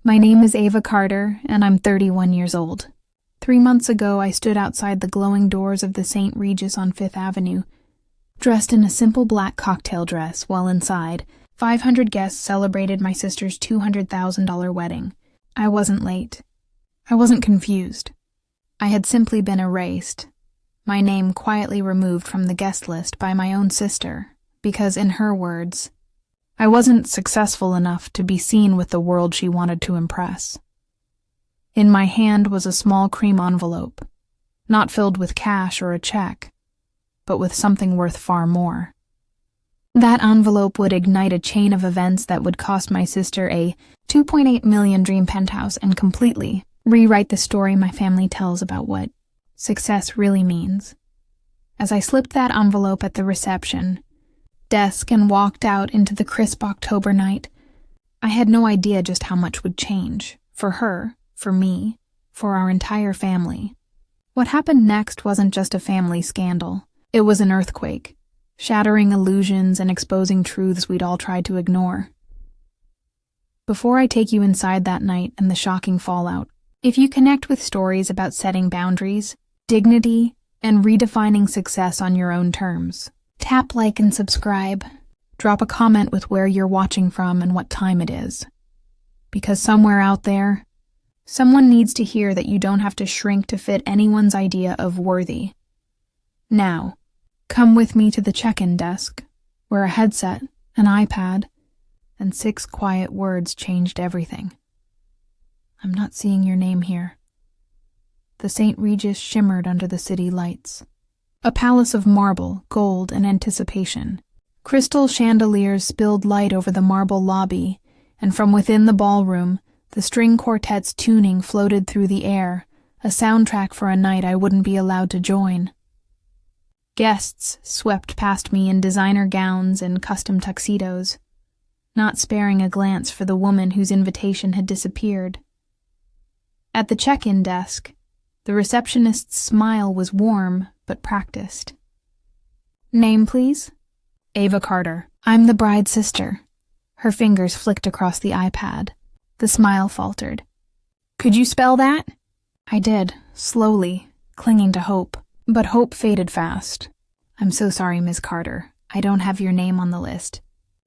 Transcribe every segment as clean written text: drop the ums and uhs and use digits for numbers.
My name is Ava Carter, and I'm 31 years old. 3 months ago, I stood outside the glowing doors of the St. Regis on Fifth Avenue, dressed in a simple black cocktail dress, while inside, 500 guests celebrated my sister's $200,000 wedding. I wasn't late. I wasn't confused. I had simply been erased, my name quietly removed from the guest list by my own sister, because, in her words, I wasn't successful enough to be seen with the world she wanted to impress. In my hand was a small cream envelope, not filled with cash or a check, but with something worth far more. That envelope would ignite a chain of events that would cost my sister a $2.8 million dream penthouse and completely rewrite the story my family tells about what success really means. As I slipped that envelope at the reception desk and walked out into the crisp October night, I had no idea just how much would change, for her, for me, for our entire family. What happened next wasn't just a family scandal. It was an earthquake, shattering illusions and exposing truths we'd all tried to ignore. Before I take you inside that night and the shocking fallout, if you connect with stories about setting boundaries, dignity, and redefining success on your own terms, tap like and subscribe. Drop a comment with where you're watching from and what time it is. Because somewhere out there, someone needs to hear that you don't have to shrink to fit anyone's idea of worthy. Now, come with me to the check-in desk, where a headset, an iPad, and 6 quiet words changed everything. I'm not seeing your name here. The St. Regis shimmered under the city lights. A palace of marble, gold, and anticipation. Crystal chandeliers spilled light over the marble lobby, and from within the ballroom, the string quartet's tuning floated through the air, a soundtrack for a night I wouldn't be allowed to join. Guests swept past me in designer gowns and custom tuxedos, not sparing a glance for the woman whose invitation had disappeared. At the check-in desk, the receptionist's smile was warm but practiced. Name, please? Ava Carter. I'm the bride's sister. Her fingers flicked across the iPad. The smile faltered. Could you spell that? I did, slowly, clinging to hope. But hope faded fast. I'm so sorry, Ms. Carter. I don't have your name on the list.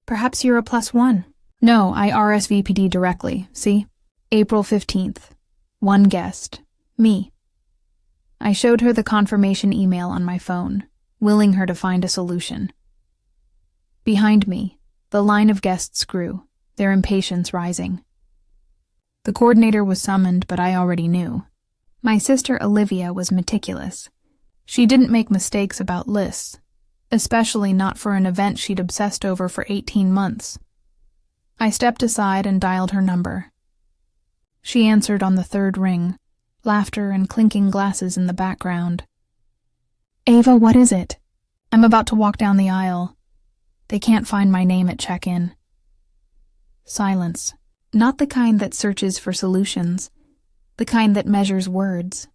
Perhaps you're a +1. No, I RSVP'd directly, see? April 15th. 1 guest. Me. I showed her the confirmation email on my phone, willing her to find a solution. Behind me, the line of guests grew, their impatience rising. The coordinator was summoned, but I already knew. My sister Olivia was meticulous. She didn't make mistakes about lists, especially not for an event she'd obsessed over for 18 months. I stepped aside and dialed her number. She answered on the 3rd ring, laughter and clinking glasses in the background. Ava, what is it? I'm about to walk down the aisle. They can't find my name at check-in. Silence. Not the kind that searches for solutions, the kind that measures words.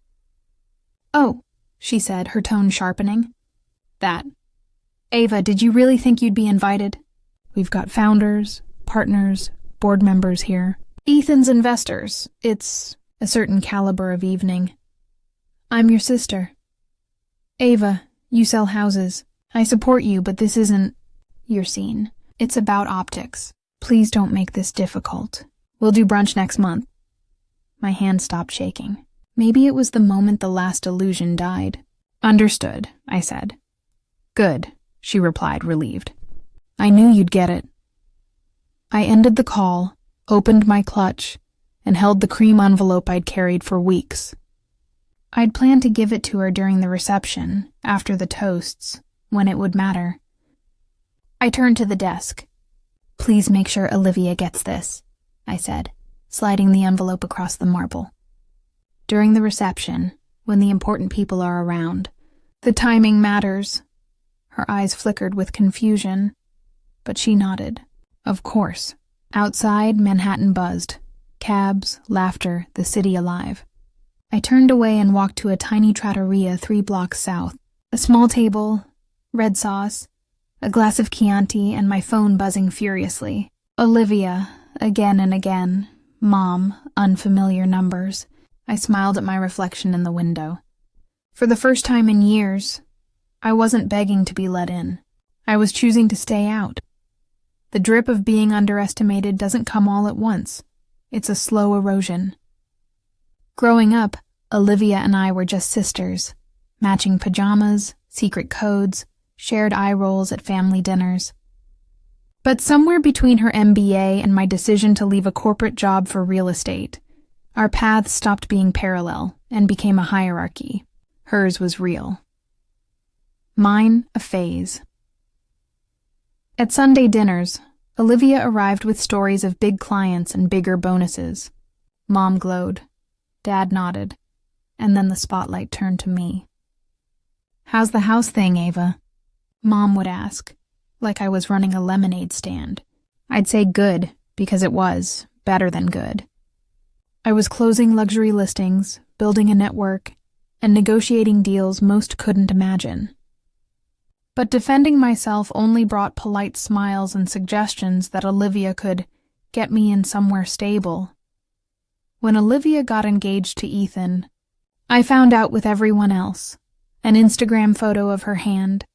Oh, she said, her tone sharpening. That. Ava, did you really think you'd be invited? We've got founders, partners, board members here. Ethan's investors. It's a certain caliber of evening. I'm your sister. Ava, you sell houses. I support you, but this isn't your scene. It's about optics. Please don't make this difficult. We'll do brunch next month. My hand stopped shaking. Maybe it was the moment the last illusion died. Understood, I said. Good, she replied, relieved. I knew you'd get it. I ended the call, opened my clutch, and held the cream envelope I'd carried for weeks. I'd planned to give it to her during the reception, after the toasts, when it would matter. I turned to the desk. Please make sure Olivia gets this, I said, sliding the envelope across the marble. During the reception, when the important people are around, the timing matters. Her eyes flickered with confusion, but she nodded. Of course. Outside, Manhattan buzzed. Cabs, laughter, the city alive. I turned away and walked to a tiny trattoria 3 blocks south. A small table, red sauce, a glass of Chianti, and my phone buzzing furiously. Olivia, again and again, Mom, unfamiliar numbers. I smiled at my reflection in the window. For the first time in years, I wasn't begging to be let in. I was choosing to stay out. The drip of being underestimated doesn't come all at once. It's a slow erosion. Growing up, Olivia and I were just sisters, matching pajamas, secret codes, shared eye rolls at family dinners. But somewhere between her MBA and my decision to leave a corporate job for real estate, our paths stopped being parallel and became a hierarchy. Hers was real. Mine, a phase. At Sunday dinners, Olivia arrived with stories of big clients and bigger bonuses. Mom glowed. Dad nodded. And then the spotlight turned to me. "How's the house thing, Ava?" Mom would ask, like I was running a lemonade stand. I'd say good, because it was better than good. I was closing luxury listings, building a network, and negotiating deals most couldn't imagine. But defending myself only brought polite smiles and suggestions that Olivia could get me in somewhere stable. When Olivia got engaged to Ethan, I found out with everyone else. An Instagram photo of her hand,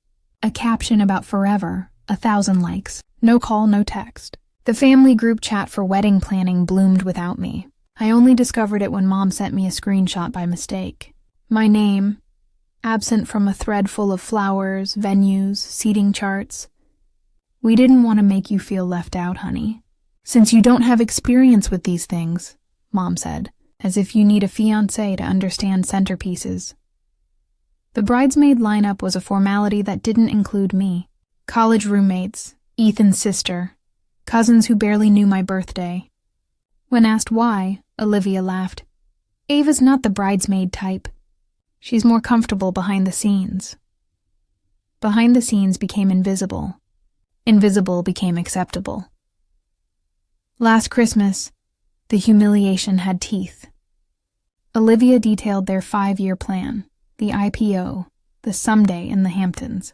a caption about forever, 1,000 likes, no call, no text. The family group chat for wedding planning bloomed without me. I only discovered it when Mom sent me a screenshot by mistake. My name, absent from a thread full of flowers, venues, seating charts. "We didn't want to make you feel left out, honey. Since you don't have experience with these things," Mom said, as if you need a fiancé to understand centerpieces. The bridesmaid lineup was a formality that didn't include me. College roommates, Ethan's sister, cousins who barely knew my birthday. When asked why, Olivia laughed. "Ava's not the bridesmaid type. She's more comfortable behind the scenes." Behind the scenes became invisible. Invisible became acceptable. Last Christmas, the humiliation had teeth. Olivia detailed their 5-year plan, the IPO, the someday in the Hamptons.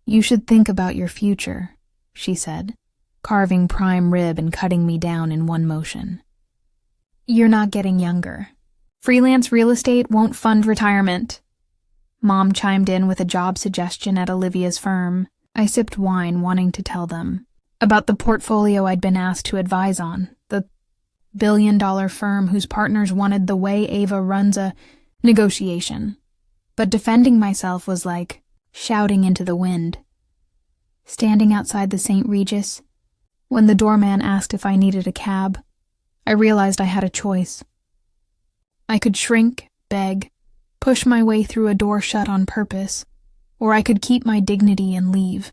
"You should think about your future," she said, carving prime rib and cutting me down in one motion. "You're not getting younger. Freelance real estate won't fund retirement." Mom chimed in with a job suggestion at Olivia's firm. I sipped wine, wanting to tell them about the portfolio I'd been asked to advise on, the billion-dollar firm whose partners wanted the way Ava runs a negotiation. But defending myself was like shouting into the wind. Standing outside the St. Regis, when the doorman asked if I needed a cab, I realized I had a choice. I could shrink, beg, push my way through a door shut on purpose, or I could keep my dignity and leave.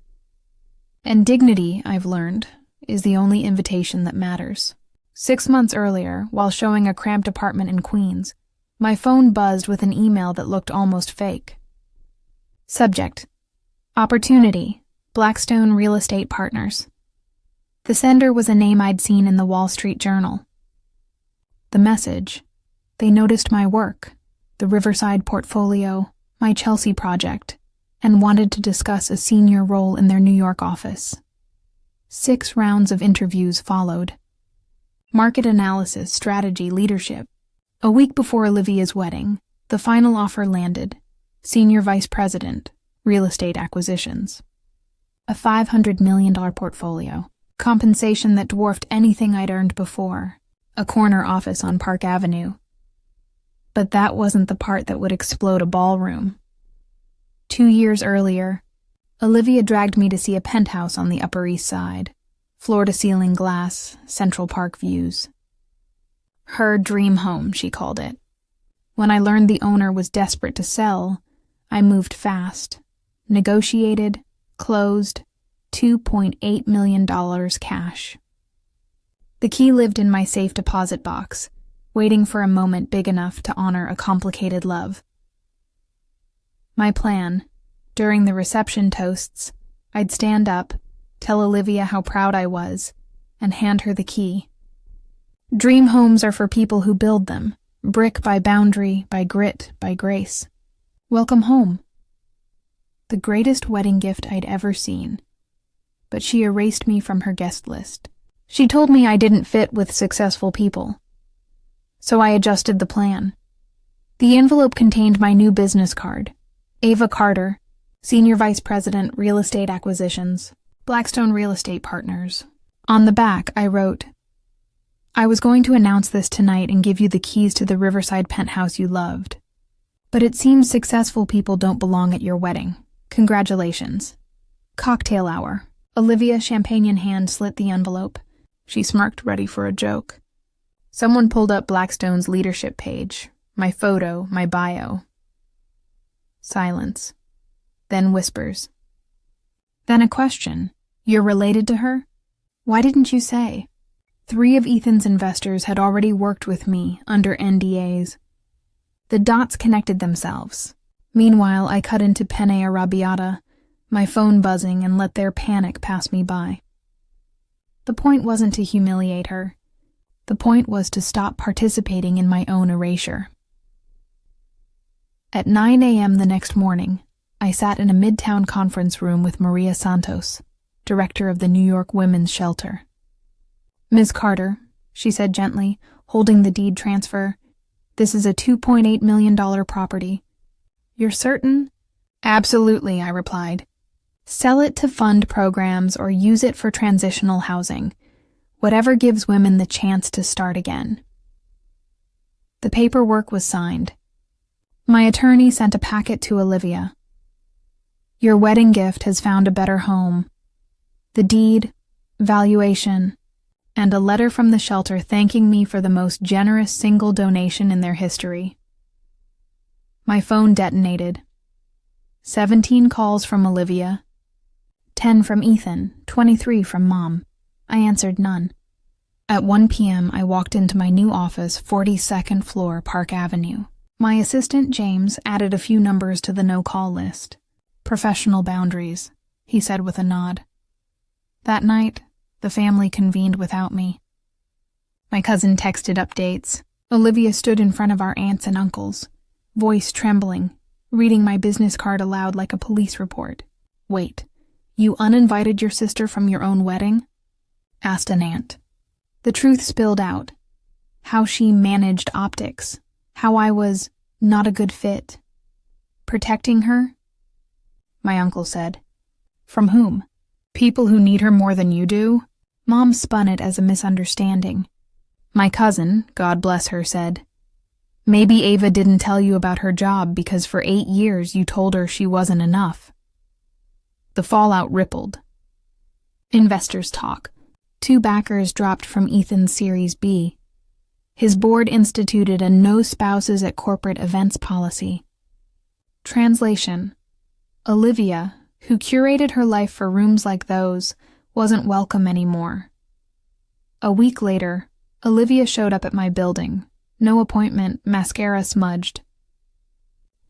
And dignity, I've learned, is the only invitation that matters. 6 months earlier, while showing a cramped apartment in Queens, my phone buzzed with an email that looked almost fake. Subject: Opportunity, Blackstone Real Estate Partners. The sender was a name I'd seen in the Wall Street Journal. The message: they noticed my work, the Riverside portfolio, my Chelsea project, and wanted to discuss a senior role in their New York office. 6 rounds of interviews followed. Market analysis, strategy, leadership. A week before Olivia's wedding, the final offer landed. Senior Vice President, Real Estate Acquisitions. A $500 million portfolio. Compensation that dwarfed anything I'd earned before. A corner office on Park Avenue. But that wasn't the part that would explode a ballroom. 2 years earlier, Olivia dragged me to see a penthouse on the Upper East Side. Floor-to-ceiling glass, Central Park views. Her dream home, she called it. When I learned the owner was desperate to sell, I moved fast. Negotiated, closed, $2.8 million cash. The key lived in my safe deposit box, waiting for a moment big enough to honor a complicated love. My plan, during the reception toasts, I'd stand up, tell Olivia how proud I was, and hand her the key. Dream homes are for people who build them, brick by boundary, by grit, by grace. Welcome home. The greatest wedding gift I'd ever seen. But she erased me from her guest list. She told me I didn't fit with successful people. So I adjusted the plan. The envelope contained my new business card. Ava Carter, Senior Vice President, Real Estate Acquisitions, Blackstone Real Estate Partners. On the back, I wrote, I was going to announce this tonight and give you the keys to the Riverside penthouse you loved. But it seems successful people don't belong at your wedding. Congratulations. Cocktail hour. Olivia, champagne in hand, slit the envelope. She smirked, ready for a joke. Someone pulled up Blackstone's leadership page. My photo, my bio. Silence. Then whispers. Then a question. You're related to her? Why didn't you say? 3 of Ethan's investors had already worked with me under NDAs. The dots connected themselves. Meanwhile, I cut into penne arrabbiata, my phone buzzing, and let their panic pass me by. The point wasn't to humiliate her. The point was to stop participating in my own erasure. At 9 a.m. the next morning, I sat in a midtown conference room with Maria Santos, director of the New York Women's Shelter. Ms. Carter, she said gently, holding the deed transfer, this is a $2.8 million property. You're certain? Absolutely, I replied. Sell it to fund programs or use it for transitional housing, whatever gives women the chance to start again. The paperwork was signed. My attorney sent a packet to Olivia. Your wedding gift has found a better home. The deed, valuation, and a letter from the shelter thanking me for the most generous single donation in their history. My phone detonated. 17 calls from Olivia, 10 from Ethan, 23 from Mom. I answered none. At 1 p.m., I walked into my new office, 42nd floor, Park Avenue. My assistant, James, added a few numbers to the no-call list. Professional boundaries, he said with a nod. That night, the family convened without me. My cousin texted updates. Olivia stood in front of our aunts and uncles, voice trembling, reading my business card aloud like a police report. Wait, you uninvited your sister from your own wedding? Asked an aunt. The truth spilled out. How she managed optics. How I was not a good fit. Protecting her? My uncle said. From whom? People who need her more than you do? Mom spun it as a misunderstanding. My cousin, God bless her, said, maybe Ava didn't tell you about her job because for 8 years you told her she wasn't enough. The fallout rippled. Investors talk. 2 backers dropped from Ethan's Series B. His board instituted a no spouses at corporate events policy. Translation. Olivia, who curated her life for rooms like those, wasn't welcome anymore. A week later, Olivia showed up at my building. No appointment, mascara smudged.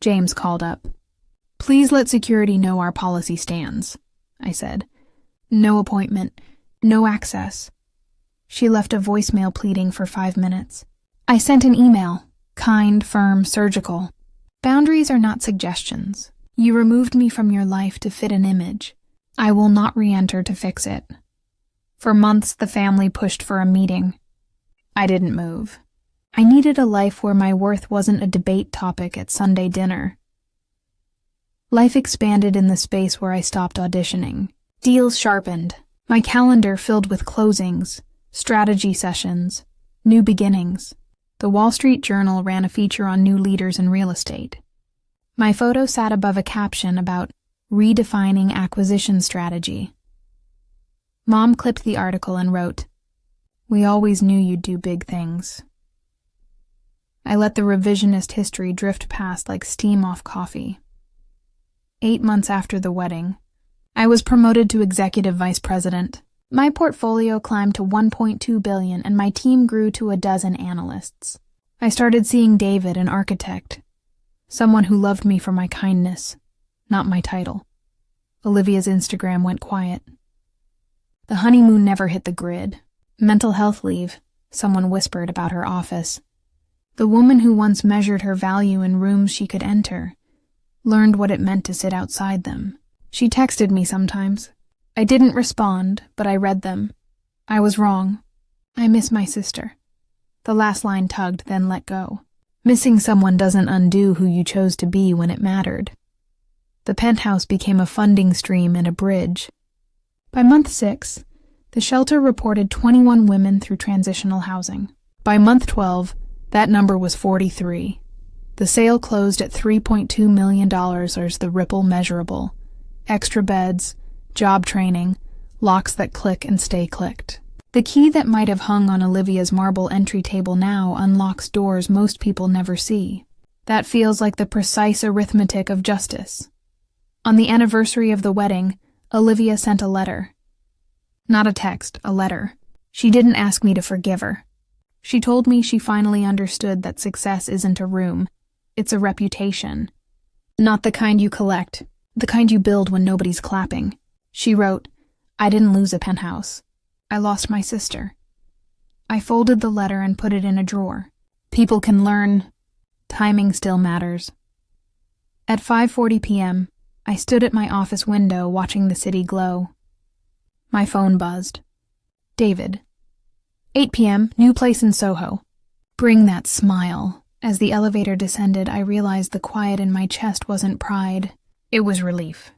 James called up. Please let security know our policy stands, I said. No appointment, no access. She left a voicemail pleading for 5 minutes. I sent an email, kind, firm, surgical. Boundaries are not suggestions. You removed me from your life to fit an image. I will not re-enter to fix it. For months, the family pushed for a meeting. I didn't move. I needed a life where my worth wasn't a debate topic at Sunday dinner. Life expanded in the space where I stopped auditioning. Deals sharpened. My calendar filled with closings, strategy sessions, new beginnings. The Wall Street Journal ran a feature on new leaders in real estate. My photo sat above a caption about redefining acquisition strategy. Mom clipped the article and wrote, "We always knew you'd do big things." I let the revisionist history drift past like steam off coffee. 8 months after the wedding, I was promoted to executive vice president. My portfolio climbed to $1.2 billion and my team grew to 12 analysts. I started seeing David, an architect, someone who loved me for my kindness, not my title. Olivia's Instagram went quiet. The honeymoon never hit the grid. Mental health leave, someone whispered about her office. The woman who once measured her value in rooms she could enter learned what it meant to sit outside them. She texted me sometimes. I didn't respond, but I read them. I was wrong. I miss my sister. The last line tugged, then let go. Missing someone doesn't undo who you chose to be when it mattered. The Penthouse became a funding stream and a bridge. By month 6, the shelter reported 21 women through transitional housing. By month 12, that number was 43. The sale closed at $3.2 million as the ripple measurable. Extra beds, job training, locks that click and stay clicked. The key that might have hung on Olivia's marble entry table now unlocks doors most people never see. That feels like the precise arithmetic of justice. On the anniversary of the wedding, Olivia sent a letter. Not a text, a letter. She didn't ask me to forgive her. She told me she finally understood that success isn't a room, it's a reputation. Not the kind you collect, the kind you build when nobody's clapping. She wrote, "I didn't lose a penthouse. I lost my sister." I folded the letter and put it in a drawer. People can learn. Timing still matters. At 5:40 p.m., I stood at my office window watching the city glow. My phone buzzed. David. 8 p.m., new place in Soho. Bring that smile. As the elevator descended, I realized the quiet in my chest wasn't pride. It was relief.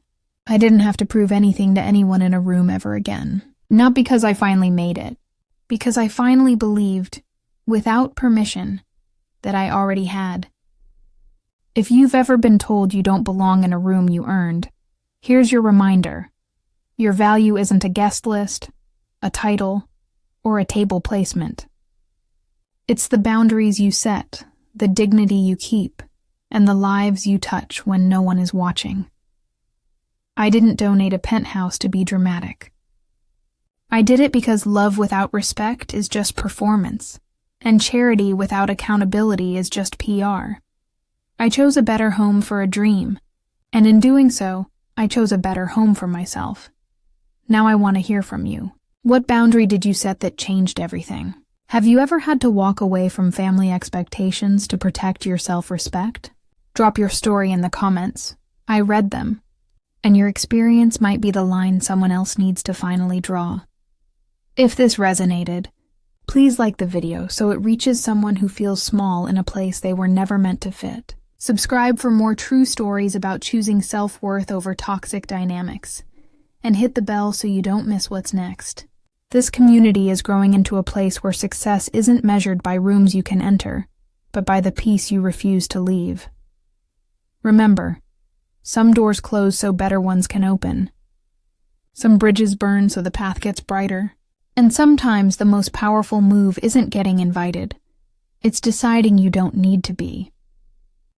I didn't have to prove anything to anyone in a room ever again. Not because I finally made it. Because I finally believed, without permission, that I already had. If you've ever been told you don't belong in a room you earned, here's your reminder. Your value isn't a guest list, a title, or a table placement. It's the boundaries you set, the dignity you keep, and the lives you touch when no one is watching. I didn't donate a penthouse to be dramatic. I did it because love without respect is just performance, and charity without accountability is just PR. I chose a better home for a dream, and in doing so, I chose a better home for myself. Now I want to hear from you. What boundary did you set that changed everything? Have you ever had to walk away from family expectations to protect your self-respect? Drop your story in the comments. I read them, and your experience might be the line someone else needs to finally draw. If this resonated, please like the video so it reaches someone who feels small in a place they were never meant to fit. Subscribe for more true stories about choosing self-worth over toxic dynamics. And hit the bell so you don't miss what's next. This community is growing into a place where success isn't measured by rooms you can enter, but by the peace you refuse to leave. Remember, some doors close so better ones can open. Some bridges burn so the path gets brighter. And sometimes the most powerful move isn't getting invited. It's deciding you don't need to be.